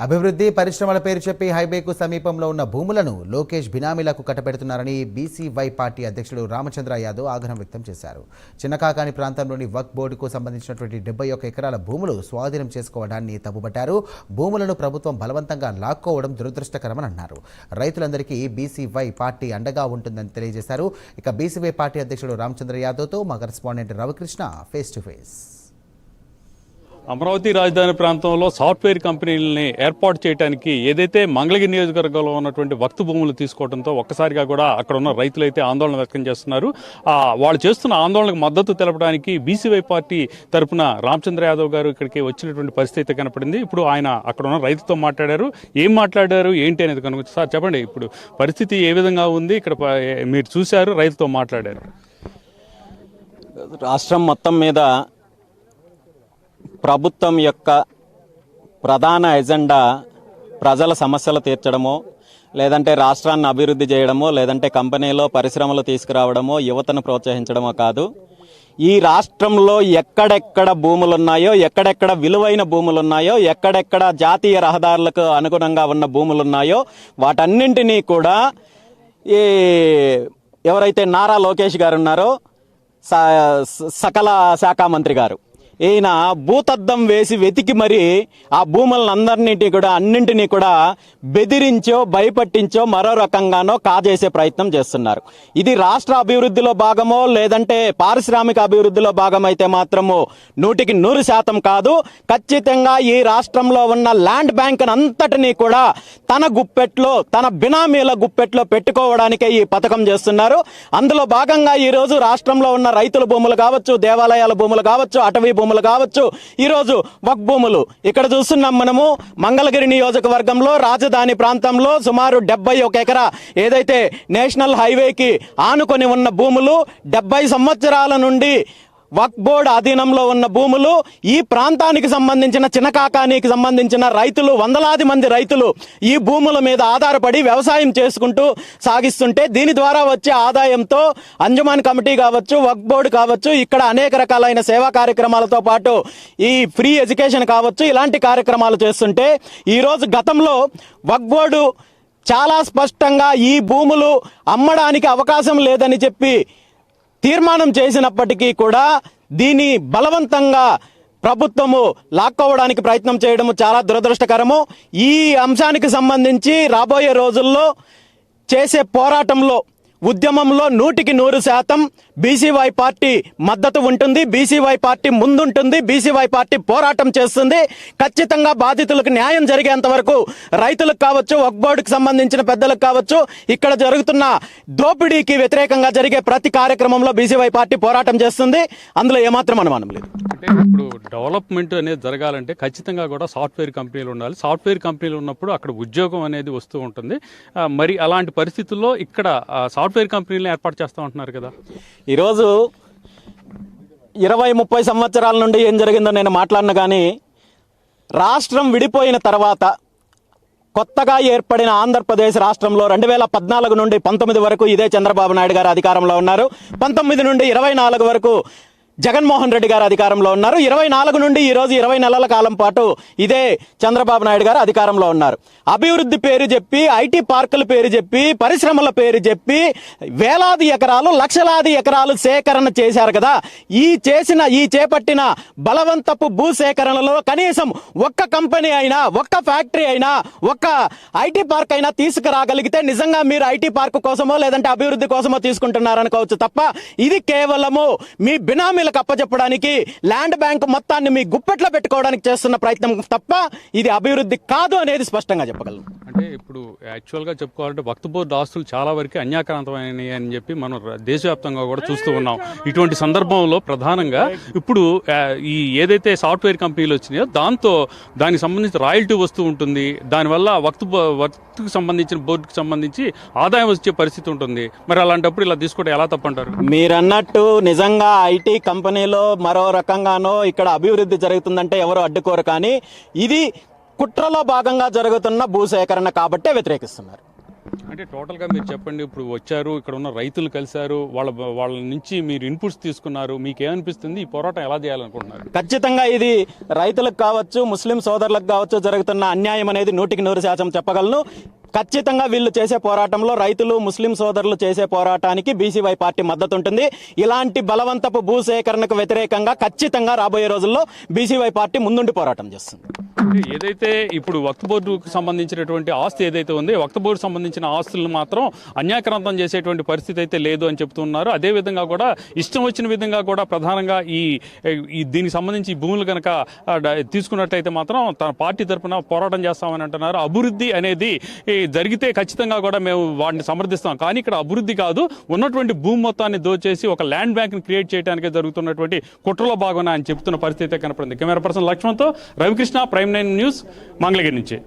అభివృద్ధి పరిశ్రమల పేరు చెప్పి హైవేకు సమీపంలో ఉన్న భూములను లోకేష్ బినామీలకు కట్టబెడుతున్నారని బీసీవై పార్టీ అధ్యక్షుడు రామచంద్ర యాదవ్ ఆగ్రహం వ్యక్తం చేశారు. చిన్నకాకాని ప్రాంతంలోని వక్ఫ్ బోర్డుకు సంబంధించినటువంటి 71 ఎకరాల భూములు స్వాధీనం చేసుకోవడాన్ని తప్పుపట్టారు. భూములను ప్రభుత్వం బలవంతంగా లాక్కోవడం దురదృష్టకరమని అన్నారు. రైతులందరికీ బీసీవై పార్టీ అండగా ఉంటుందని తెలియజేశారు. ఇక బీసీవై పార్టీ అధ్యక్షుడు రామచంద్ర యాదవ్తో మా correspondent Ravikrishna face to face. Amaravati రాజధాని ప్రాంతంలో సాఫ్ట్వేర్ కంపెనీలని ఏర్పాటు చేయడానికి ఏదైతే మంగళగిరి నియోజకవర్గంలో ఉన్నటువంటి వక్ఫ్ భూములు తీసుకోవడంతో ఒక్కసారిగా కూడా అక్కడ ఉన్న రైతులైతే ఆందోళన వ్యక్తం చేస్తున్నారు. వాళ్ళు చేస్తున్న ఆందోళనకు మద్దతు తెలపడానికి బీసీవై పార్టీ తరఫున రామచంద్ర యాదవ్ గారు ఇక్కడికి వచ్చినటువంటి పరిస్థితి కనపడింది. ఇప్పుడు ఆయన అక్కడ ఉన్న రైతుతో మాట్లాడారు. ఏం మాట్లాడారు ఏంటి అనేది కనుక సార్ చెప్పండి. ఇప్పుడు పరిస్థితి ఏ విధంగా ఉంది? ఇక్కడ మీరు చూశారు, రైతుతో మాట్లాడారు. రాష్ట్రం మొత్తం మీద ప్రభుత్వం యొక్క ప్రధాన ఎజెండా ప్రజల సమస్యలు తీర్చడమో, లేదంటే రాష్ట్రాన్ని అభివృద్ధి చేయడమో, లేదంటే కంపెనీలో పరిశ్రమలు తీసుకురావడమో, యువతను ప్రోత్సహించడమో కాదు. ఈ రాష్ట్రంలో ఎక్కడెక్కడ భూములున్నాయో, ఎక్కడెక్కడ విలువైన భూములున్నాయో, ఎక్కడెక్కడ జాతీయ రహదారులకు అనుగుణంగా ఉన్న భూములున్నాయో వాటన్నింటినీ కూడా ఈ ఎవరైతే నారా లోకేష్ గారు ఉన్నారో, సకల శాఖ మంత్రి గారు, ఈయన భూతద్దం వేసి వెతికి మరి ఆ అన్నింటినీ కూడా బెదిరించో, భయపట్టించో, మరో రకంగానో కాజేసే ప్రయత్నం చేస్తున్నారు. ఇది రాష్ట్ర అభివృద్ధిలో భాగమో, లేదంటే పారిశ్రామిక అభివృద్ధిలో భాగమైతే మాత్రము 100% కాదు. ఖచ్చితంగా ఈ రాష్ట్రంలో ఉన్న ల్యాండ్ బ్యాంక్ అంతటినీ కూడా తన గుప్పెట్లో, తన బినామీల గుప్పెట్లో పెట్టుకోవడానికే ఈ పథకం చేస్తున్నారు. అందులో భాగంగా ఈ రోజు రాష్ట్రంలో ఉన్న రైతుల భూములు కావచ్చు, దేవాలయాల భూములు కావచ్చు, అటవీ భూములు కావచ్చు, ఈరోజు వక్ఫ్ భూములు ఇక్కడ చూస్తున్నాం. మనము మంగళగిరి నియోజకవర్గంలో రాజధాని ప్రాంతంలో సుమారు 71 ఎకరా ఏదైతే నేషనల్ హైవేకి ఆనుకొని ఉన్న భూములు 70 సంవత్సరాల నుండి వక్ఫ్ బోర్డు అధీనంలో ఉన్న భూములు, ఈ ప్రాంతానికి సంబంధించిన చిన్నకాకానికి సంబంధించిన రైతులు, వందలాది మంది రైతులు ఈ భూముల మీద ఆధారపడి వ్యవసాయం చేసుకుంటూ సాగిస్తుంటే దీని ద్వారా వచ్చే ఆదాయంతో అంజుమాన్ కమిటీ కావచ్చు, వక్ఫ్ బోర్డు కావచ్చు, ఇక్కడ అనేక రకాలైన సేవా కార్యక్రమాలతో పాటు ఈ ఫ్రీ ఎడ్యుకేషన్ కావచ్చు, ఇలాంటి కార్యక్రమాలు చేస్తుంటే ఈరోజు గతంలో వక్ఫ్ బోర్డు చాలా స్పష్టంగా ఈ భూములు అమ్మడానికి అవకాశం లేదని చెప్పి తీర్మానం చేసినప్పటికీ కూడా దీన్ని బలవంతంగా ప్రభుత్వము లాక్కోవడానికి ప్రయత్నం చేయడం చాలా దురదృష్టకరము. ఈ అంశానికి సంబంధించి రాబోయే రోజుల్లో చేసే పోరాటంలో, ఉద్యమంలో 100% బీసీవై పార్టీ మద్దతు ఉంటుంది. బీసీవై పార్టీ ముందుంటుంది. బీసీవై పార్టీ పోరాటం చేస్తుంది. ఖచ్చితంగా బాధితులకు న్యాయం జరిగేంత వరకు రైతులకు కావచ్చు, వక్ఫ్ బోర్డుకు సంబంధించిన పెద్దలకు కావచ్చు, ఇక్కడ జరుగుతున్న దోపిడీకి వ్యతిరేకంగా జరిగే ప్రతి కార్యక్రమంలో బీసీవై పార్టీ పోరాటం చేస్తుంది. అందులో ఏమాత్రం అనుమానం లేదు. అంటే ఇప్పుడు డెవలప్మెంట్ అనేది జరగాలంటే ఖచ్చితంగా కూడా సాఫ్ట్వేర్ కంపెనీలు ఉండాలి. సాఫ్ట్వేర్ కంపెనీలు ఉన్నప్పుడు అక్కడ ఉద్యోగం అనేది వస్తూ ఉంటుంది. మరి అలాంటి పరిస్థితుల్లో ఇక్కడ సాఫ్ట్వేర్ కంపెనీలను ఏర్పాటు చేస్తూ ఉంటున్నారు కదా. ఈరోజు 20-30 సంవత్సరాల నుండి ఏం జరిగిందో నేను మాట్లాడిన కానీ, రాష్ట్రం విడిపోయిన తర్వాత కొత్తగా ఏర్పడిన ఆంధ్రప్రదేశ్ రాష్ట్రంలో 2014 నుండి 19 వరకు ఇదే చంద్రబాబు నాయుడు గారు అధికారంలో ఉన్నారు. 19 నుండి 24 వరకు జగన్మోహన్ రెడ్డి గారు అధికారంలో ఉన్నారు. 24 నుండి ఈరోజు 20 నెలల కాలం పాటు ఇదే చంద్రబాబు నాయుడు గారు అధికారంలో ఉన్నారు. అభివృద్ధి పేరు చెప్పి, ఐటీ పార్కుల పేరు చెప్పి, పరిశ్రమల పేరు చెప్పి వేలాది ఎకరాలు, లక్షలాది ఎకరాలు సేకరణ చేశారు కదా. ఈ చేపట్టిన బలవంతపు భూ సేకరణలో కనీసం ఒక్క కంపెనీ అయినా, ఒక్క ఫ్యాక్టరీ అయినా, ఒక్క ఐటీ పార్క్ అయినా తీసుకురాగలిగితే నిజంగా మీరు ఐటీ పార్క్ కోసమో లేదంటే అభివృద్ధి కోసమో తీసుకుంటున్నారనుకోవచ్చు తప్ప, ఇది కేవలము మీ బినామీ అప్పచెప్పడానికి, ల్యాండ్ బ్యాంక్ మొత్తాన్ని మీ గుప్పెట్లో పెట్టుకోవడానికి చేస్తున్న ప్రయత్నం తప్ప ఇది అభివృద్ధి కాదు అనేది స్పష్టంగా చెప్పగలను. అంటే ఇప్పుడు యాక్చువల్గా చెప్పుకోవాలంటే వక్ఫ్ బోర్డు ఆస్తులు చాలా వరకు అన్యాక్రాంతమైనవి అని చెప్పి మనం దేశవ్యాప్తంగా కూడా చూస్తూ ఉన్నాం. ఇటువంటి సందర్భంలో ప్రధానంగా ఇప్పుడు ఈ ఏదైతే సాఫ్ట్వేర్ కంపెనీలు వచ్చినాయో దానికి సంబంధించి రాయల్టీ వస్తూ ఉంటుంది. దానివల్ల వక్ఫ్కి సంబంధించిన బోర్డుకి సంబంధించి ఆదాయం వచ్చే పరిస్థితి ఉంటుంది. మరి అలాంటప్పుడు ఇలా తీసుకుంటే ఎలా తప్పంటారు? మీరన్నట్టు నిజంగా ఐటీ కంపెనీలో మరో రకంగానో ఇక్కడ అభివృద్ధి జరుగుతుందంటే ఎవరు అడ్డుకోరు. కానీ ఇది కుట్రలో భాగంగా జరుగుతున్న భూసేకరణ కాబట్టే వ్యతిరేకిస్తున్నారు. అంటే టోటల్గా మీరు చెప్పండి, ఇప్పుడు వచ్చారు, ఇక్కడ ఉన్న రైతులు కలిశారు, వాళ్ళ నుంచి మీరు ఇన్పుట్స్ తీసుకున్నారు, మీకు ఏమనిపిస్తుంది, ఈ పోరాటం ఎలా చేయాలనుకుంటున్నారు? ఖచ్చితంగా ఇది రైతులకు కావచ్చు, ముస్లిం సోదరులకు కావచ్చు జరుగుతున్న అన్యాయం అనేది 100% చెప్పగలను. ఖచ్చితంగా వీళ్ళు చేసే పోరాటంలో రైతులు, ముస్లిం సోదరులు చేసే పోరాటానికి బీసీవై పార్టీ మద్దతు ఉంటుంది. ఇలాంటి బలవంతపు భూసేకరణకు వ్యతిరేకంగా ఖచ్చితంగా రాబోయే రోజుల్లో బీసీవై పార్టీ ముందుండి పోరాటం చేస్తుంది. ఏదైతే ఇప్పుడు వక్ఫ్ బోర్డుకు సంబంధించినటువంటి ఆస్తి ఏదైతే ఉంది, వక్ఫ్ బోర్డు సంబంధించిన ఆస్తులను మాత్రం అన్యాక్రాంతం చేసేటువంటి పరిస్థితి అయితే లేదు అని చెప్తున్నారు. అదేవిధంగా కూడా ఇష్టం వచ్చిన విధంగా కూడా ప్రధానంగా దీనికి సంబంధించి ఈ భూములు కనుక తీసుకున్నట్టయితే మాత్రం తన పార్టీ తరఫున పోరాటం చేస్తామని అంటున్నారు. అభివృద్ధి అనేది జరిగితే ఖచ్చితంగా కూడా మేము వాటిని సమర్థిస్తాం, కానీ ఇక్కడ అభివృద్ధి కాదు, ఉన్నటువంటి భూమి మొత్తాన్ని దోచేసి ఒక ల్యాండ్ బ్యాంక్ని క్రియేట్ చేయడానికి జరుగుతున్నటువంటి కుట్రలో భాగంగా అని చెప్తున్న పరిస్థితి కనపడింది. కెమెరా పర్సన్ లక్ష్మణ్తో రవికృష్ణ, ప్రైమ్ 9 న్యూస్, మంగళగిరి నుంచి.